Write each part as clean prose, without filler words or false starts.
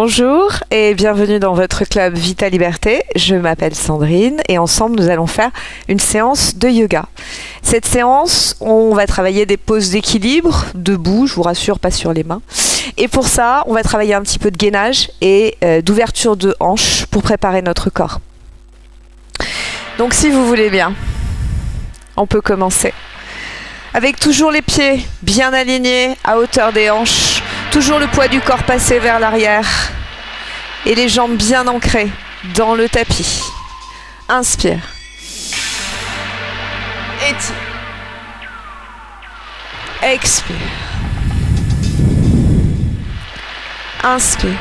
Bonjour et bienvenue dans votre club Vita Liberté. Je m'appelle Sandrine et ensemble nous allons faire une séance de yoga. Cette séance, on va travailler des poses d'équilibre, debout, je vous rassure, pas sur les mains. Et pour ça, on va travailler un petit peu de gainage et d'ouverture de hanches pour préparer notre corps. Donc si vous voulez bien, on peut commencer. Avec toujours les pieds bien alignés à hauteur des hanches, toujours le poids du corps passé vers l'arrière et les jambes bien ancrées dans le tapis. Inspire. Étire. Expire. Inspire.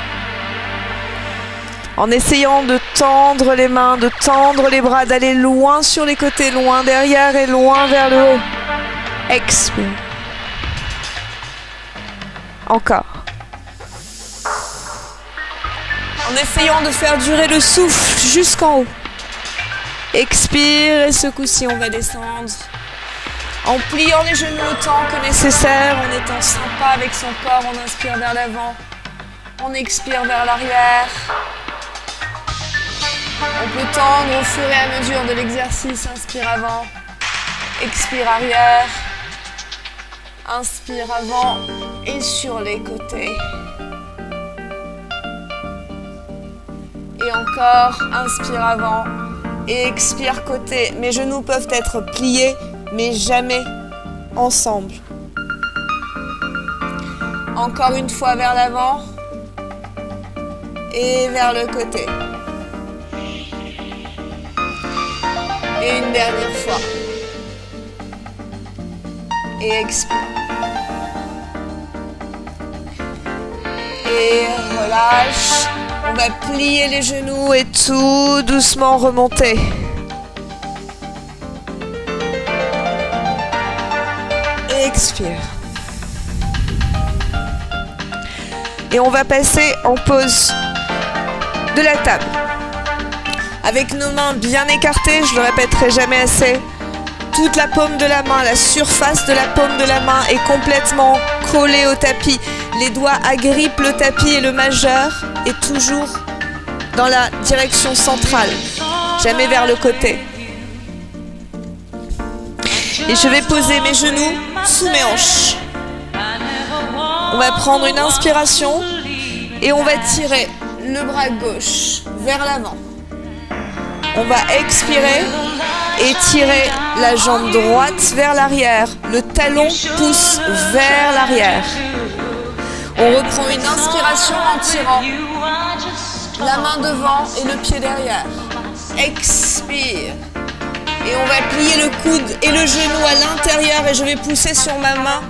En essayant de tendre les mains, de tendre les bras, d'aller loin sur les côtés, loin derrière et loin vers le haut. Expire. Encore. En essayant de faire durer le souffle jusqu'en haut. Expire et ce coup-ci on va descendre. En pliant les genoux autant que nécessaire, en étant sympa avec son corps, on inspire vers l'avant. On expire vers l'arrière. On peut tendre au fur et à mesure de l'exercice. Inspire avant. Expire arrière. Inspire avant et sur les côtés. Et encore, inspire avant et expire côté. Mes genoux peuvent être pliés, mais jamais ensemble. Encore une fois vers l'avant et vers le côté. Et une dernière fois. Et expire. Et relâche. On va plier les genoux et tout doucement remonter. Et expire. Et on va passer en pause de la table. Avec nos mains bien écartées, je le répéterai jamais assez. Toute la paume de la main, la surface de la paume de la main est complètement collée au tapis. Les doigts agrippent le tapis et le majeur est toujours dans la direction centrale, jamais vers le côté. Et je vais poser mes genoux sous mes hanches. On va prendre une inspiration et on va tirer le bras gauche vers l'avant. On va expirer et tirer la jambe droite vers l'arrière. Le talon pousse vers l'arrière. On reprend une inspiration en tirant la main devant et le pied derrière. Expire. Et on va plier le coude et le genou à l'intérieur et je vais pousser sur ma main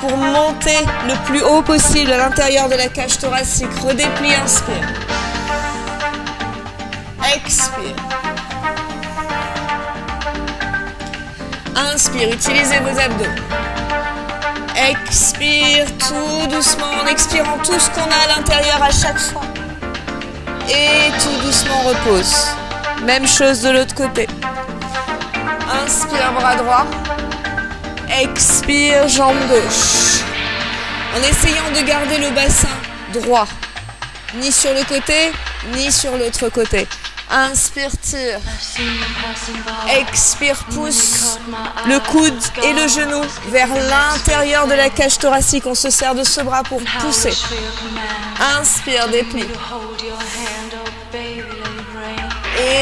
pour monter le plus haut possible à l'intérieur de la cage thoracique. Redéplie, inspire. Expire. Inspire, utilisez vos abdos. Expire tout doucement en expirant tout ce qu'on a à l'intérieur à chaque fois. Et tout doucement repose. Même chose de l'autre côté. Inspire, bras droit. Expire, jambe gauche. En essayant de garder le bassin droit. Ni sur le côté, ni sur l'autre côté. Inspire, tire. Expire, pousse le coude et le genou vers l'intérieur de la cage thoracique. On se sert de ce bras pour pousser. Inspire, déplie.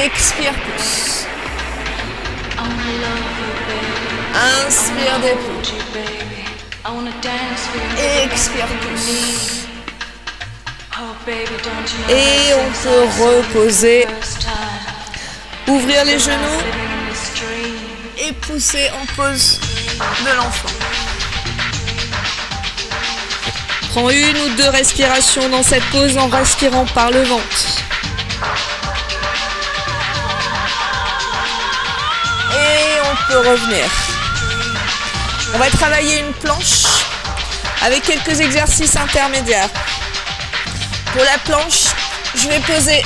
Expire, pousse. Inspire, déplie. Expire, pousse. Et on peut reposer, ouvrir les genoux et pousser en pose de l'enfant. Prends une ou deux respirations dans cette pose en respirant par le ventre. Et on peut revenir. On va travailler une planche avec quelques exercices intermédiaires. Pour la planche, je vais poser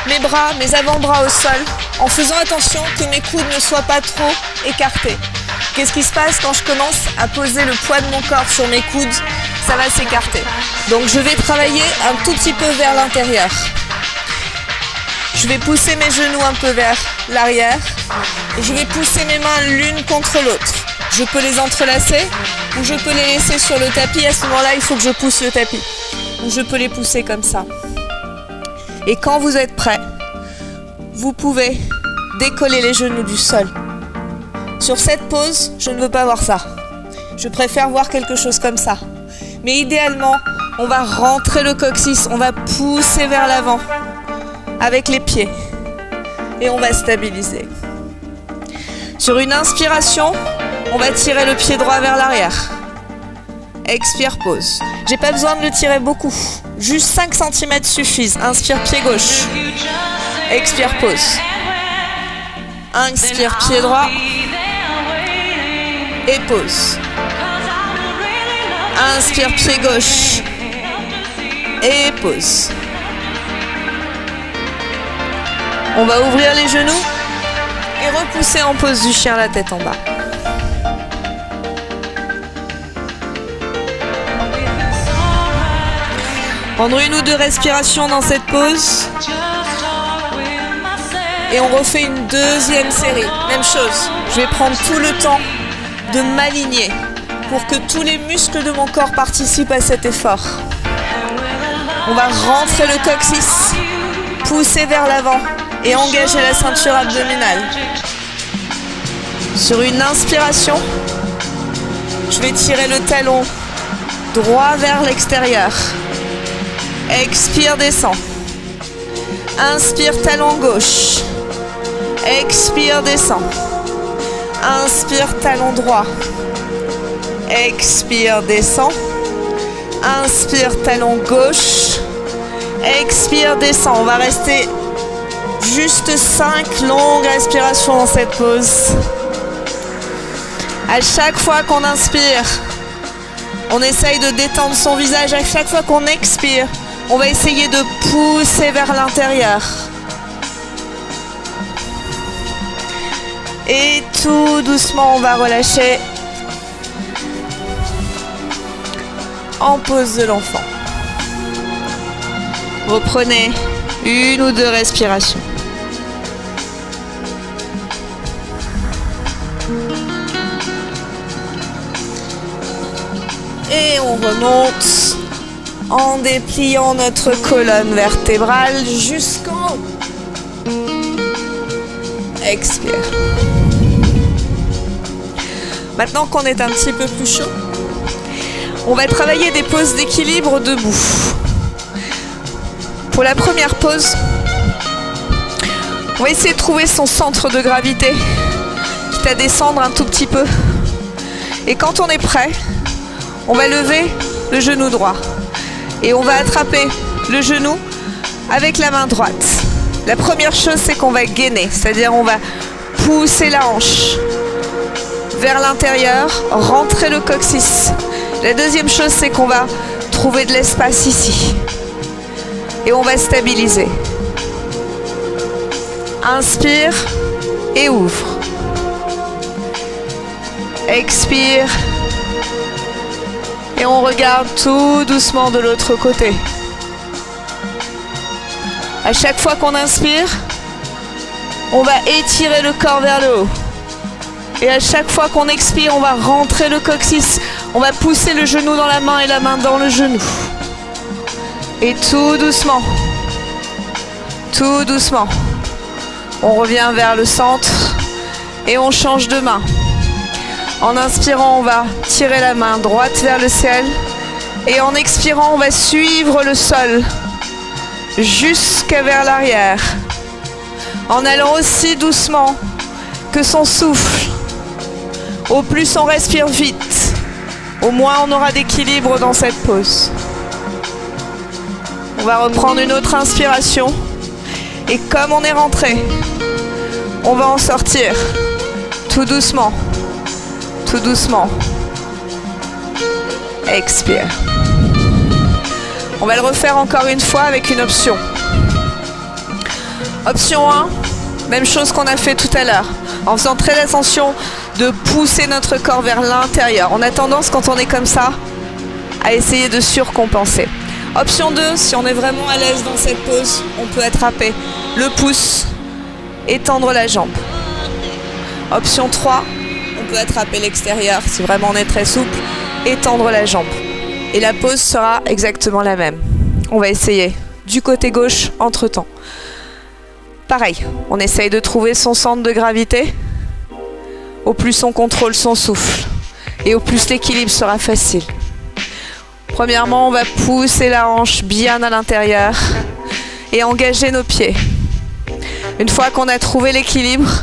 mes bras, mes avant-bras au sol, en faisant attention que mes coudes ne soient pas trop écartés. Qu'est-ce qui se passe quand je commence à poser le poids de mon corps sur mes coudes? ça va s'écarter. Donc je vais travailler un tout petit peu vers l'intérieur. Je vais pousser mes genoux un peu vers l'arrière. Et je vais pousser mes mains l'une contre l'autre. Je peux les entrelacer ou je peux les laisser sur le tapis. À ce moment-là, il faut que je pousse le tapis. Ou je peux les pousser comme ça. Et quand vous êtes prêts, vous pouvez décoller les genoux du sol. Sur cette pose, je ne veux pas voir ça. Je préfère voir quelque chose comme ça. Mais idéalement, on va rentrer le coccyx, on va pousser vers l'avant avec les pieds. Et on va stabiliser. Sur une inspiration, on va tirer le pied droit vers l'arrière. Expire, pause. J'ai pas besoin de le tirer beaucoup. Juste 5 cm suffisent. Inspire, pied gauche. Expire, pause. Inspire, pied droit. Et pause. Inspire, pied gauche. Et pause. On va ouvrir les genoux et repousser en pose du chien, la tête en bas. Prendre une ou deux respirations dans cette pose. Et on refait une deuxième série. Même chose. Je vais prendre tout le temps de m'aligner pour que tous les muscles de mon corps participent à cet effort. On va rentrer le coccyx, pousser vers l'avant et engager la ceinture abdominale. Sur une inspiration, je vais tirer le talon droit vers l'extérieur. Expire, descend. Inspire, talon gauche. Expire, descend. Inspire, talon droit. Expire, descend. Inspire, talon gauche. Expire, descend. On va rester juste 5 longues respirations dans cette pause. À chaque fois qu'on inspire, on essaye de détendre son visage. À chaque fois qu'on expire, on va essayer de pousser vers l'intérieur. Et tout doucement, on va relâcher en pose de l'enfant. Reprenez une ou deux respirations. Et on remonte en dépliant notre colonne vertébrale jusqu'en haut. Expire. Maintenant qu'on est un petit peu plus chaud, on va travailler des poses d'équilibre debout. Pour la première pose, on va essayer de trouver son centre de gravité, quitte à descendre un tout petit peu. Et quand on est prêt, on va lever le genou droit. Et on va attraper le genou avec la main droite. La première chose, c'est qu'on va gainer, c'est-à-dire on va pousser la hanche vers l'intérieur, rentrer le coccyx. La deuxième chose, c'est qu'on va trouver de l'espace ici. Et on va stabiliser. Inspire et ouvre. Expire. Et on regarde tout doucement de l'autre côté. À chaque fois qu'on inspire, on va étirer le corps vers le haut. Et à chaque fois qu'on expire, on va rentrer le coccyx. On va pousser le genou dans la main et la main dans le genou. Et tout doucement, on revient vers le centre et on change de main. En inspirant, on va tirer la main droite vers le ciel. Et en expirant, on va suivre le sol jusqu'à vers l'arrière. En allant aussi doucement que son souffle. Au plus on respire vite, au moins on aura d'équilibre dans cette pause. On va reprendre une autre inspiration. Et comme on est rentré, on va en sortir tout doucement. Tout doucement. Expire. On va le refaire encore une fois avec une option. Option 1, même chose qu'on a fait tout à l'heure. En faisant très attention de pousser notre corps vers l'intérieur. On a tendance, quand on est comme ça, à essayer de surcompenser. Option 2, si on est vraiment à l'aise dans cette pose, on peut attraper le pouce et tendre la jambe. Option 3, on peut attraper l'extérieur si vraiment on est très souple et tendre la jambe. Et la pose sera exactement la même. On va essayer du côté gauche entre-temps. Pareil, on essaye de trouver son centre de gravité. Au plus on contrôle son souffle et au plus l'équilibre sera facile. Premièrement, on va pousser la hanche bien à l'intérieur et engager nos pieds. Une fois qu'on a trouvé l'équilibre,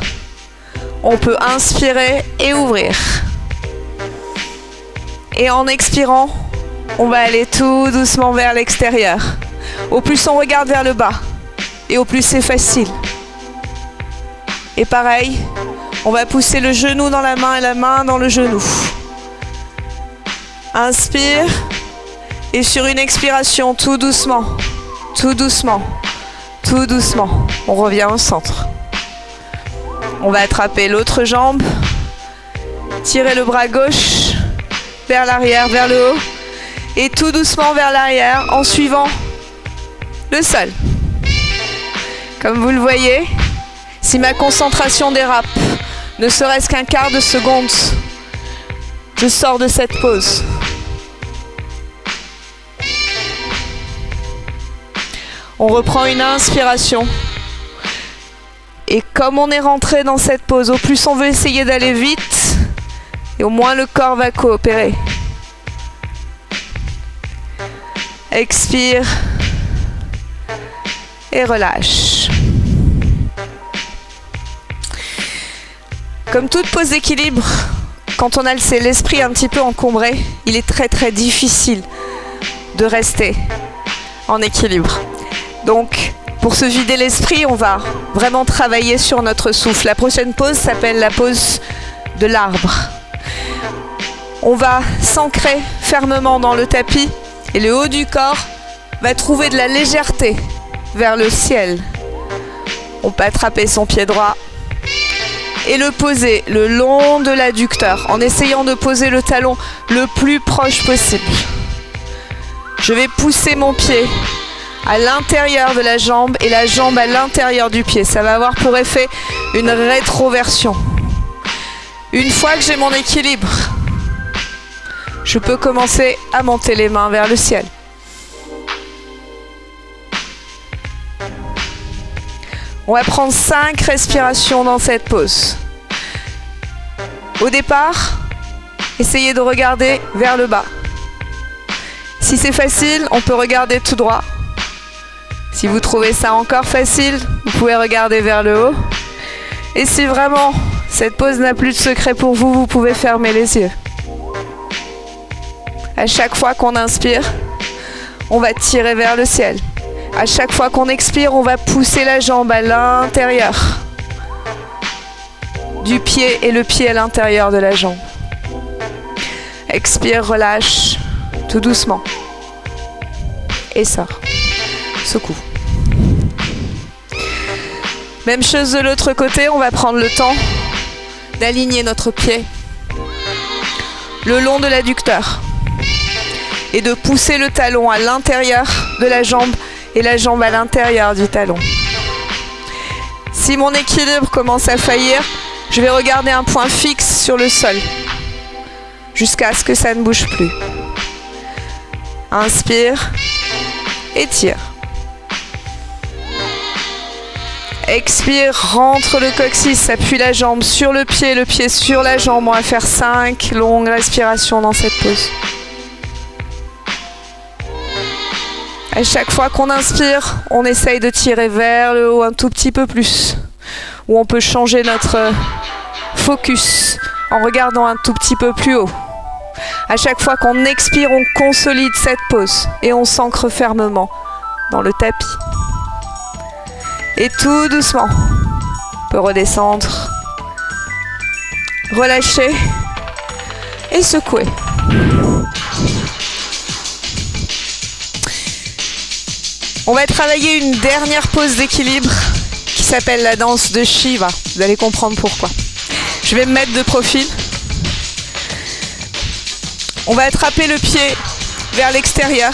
on peut inspirer et ouvrir. Et en expirant, on va aller tout doucement vers l'extérieur. Au plus on regarde vers le bas et au plus c'est facile. Et pareil, on va pousser le genou dans la main et la main dans le genou. Inspire. Et sur une expiration, tout doucement, tout doucement, tout doucement, on revient au centre. On va attraper l'autre jambe, tirer le bras gauche vers l'arrière, vers le haut, et tout doucement vers l'arrière en suivant le sol. Comme vous le voyez, si ma concentration dérape, ne serait-ce qu'un quart de seconde, je sors de cette pause. On reprend une inspiration. Et comme on est rentré dans cette pause, au plus on veut essayer d'aller vite, et au moins le corps va coopérer. Expire. Et relâche. Comme toute pause d'équilibre, quand on a l'esprit un petit peu encombré, il est très très difficile de rester en équilibre. Donc, pour se vider l'esprit, on va vraiment travailler sur notre souffle. La prochaine pause s'appelle la pose de l'arbre. On va s'ancrer fermement dans le tapis et le haut du corps va trouver de la légèreté vers le ciel. On peut attraper son pied droit et le poser le long de l'adducteur en essayant de poser le talon le plus proche possible. Je vais pousser mon pied à l'intérieur de la jambe et la jambe à l'intérieur du pied. Ça va avoir pour effet une rétroversion. Une fois que j'ai mon équilibre, je peux commencer à monter les mains vers le ciel. On va prendre 5 respirations dans cette pause. Au départ, essayez de regarder vers le bas. Si c'est facile, on peut regarder tout droit. Si vous trouvez ça encore facile, vous pouvez regarder vers le haut. Et si vraiment cette pause n'a plus de secret pour vous, vous pouvez fermer les yeux. À chaque fois qu'on inspire, on va tirer vers le ciel. À chaque fois qu'on expire, on va pousser la jambe à l'intérieur du pied et le pied à l'intérieur de la jambe. Expire, relâche, tout doucement. Et sort. Secoue. Même chose de l'autre côté, on va prendre le temps d'aligner notre pied le long de l'adducteur et de pousser le talon à l'intérieur de la jambe et la jambe à l'intérieur du talon. Si mon équilibre commence à faillir, je vais regarder un point fixe sur le sol jusqu'à ce que ça ne bouge plus. Inspire, étire. Expire, rentre le coccyx, appuie la jambe sur le pied sur la jambe. On va faire 5 longues respirations dans cette pause. À chaque fois qu'on inspire, on essaye de tirer vers le haut un tout petit peu plus. Ou on peut changer notre focus en regardant un tout petit peu plus haut. À chaque fois qu'on expire, on consolide cette pause et on s'ancre fermement dans le tapis. Et tout doucement, on peut redescendre, relâcher et secouer. On va travailler une dernière pose d'équilibre qui s'appelle la danse de Shiva. Vous allez comprendre pourquoi. Je vais me mettre de profil. On va attraper le pied vers l'extérieur,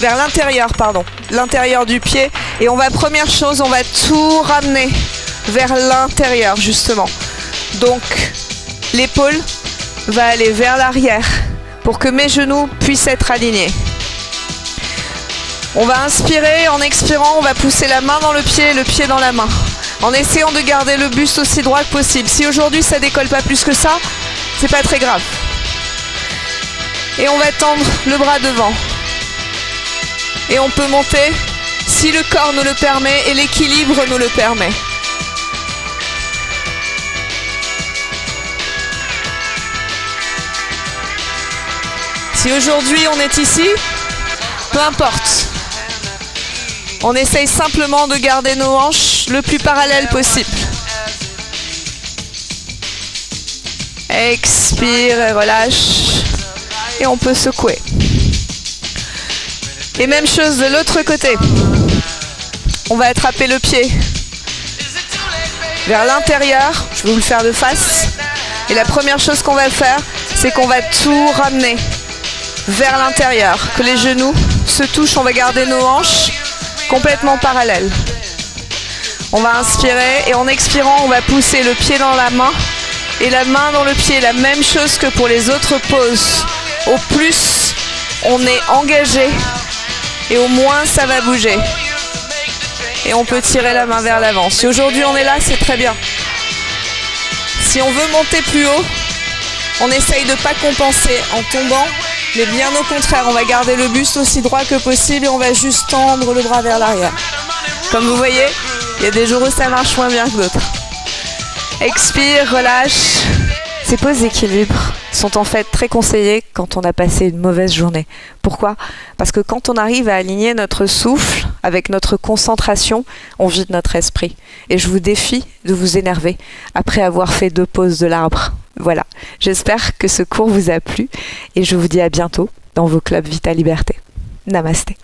vers l'intérieur, pardon, l'intérieur du pied. Et on va, première chose, on va tout ramener vers l'intérieur, justement. Donc, l'épaule va aller vers l'arrière pour que mes genoux puissent être alignés. On va inspirer, en expirant, on va pousser la main dans le pied dans la main. En essayant de garder le buste aussi droit que possible. Si aujourd'hui ça décolle pas plus que ça, c'est pas très grave. Et on va tendre le bras devant. Et on peut monter si le corps nous le permet et l'équilibre nous le permet. Si aujourd'hui on est ici, peu importe. On essaye simplement de garder nos hanches le plus parallèles possible. Expire et relâche. Et on peut secouer. Et même chose de l'autre côté. On va attraper le pied vers l'intérieur. Je vais vous le faire de face. Et la première chose qu'on va faire, c'est qu'on va tout ramener vers l'intérieur. Que les genoux se touchent. On va garder nos hanches complètement parallèles. On va inspirer et en expirant, on va pousser le pied dans la main et la main dans le pied. La même chose que pour les autres poses. Au plus, on est engagé et au moins, ça va bouger. Et on peut tirer la main vers l'avant. Si aujourd'hui, on est là, c'est très bien. Si on veut monter plus haut, on essaye de ne pas compenser en tombant, mais bien au contraire, on va garder le buste aussi droit que possible et on va juste tendre le bras vers l'arrière. Comme vous voyez, il y a des jours où ça marche moins bien que d'autres. Expire, relâche. Ces pauses d'équilibre sont en fait très conseillées quand on a passé une mauvaise journée. Pourquoi ? Parce que quand on arrive à aligner notre souffle avec notre concentration, on vide notre esprit. Et je vous défie de vous énerver après avoir fait 2 pauses de l'arbre. Voilà, j'espère que ce cours vous a plu et je vous dis à bientôt dans vos clubs Vita Liberté. Namasté.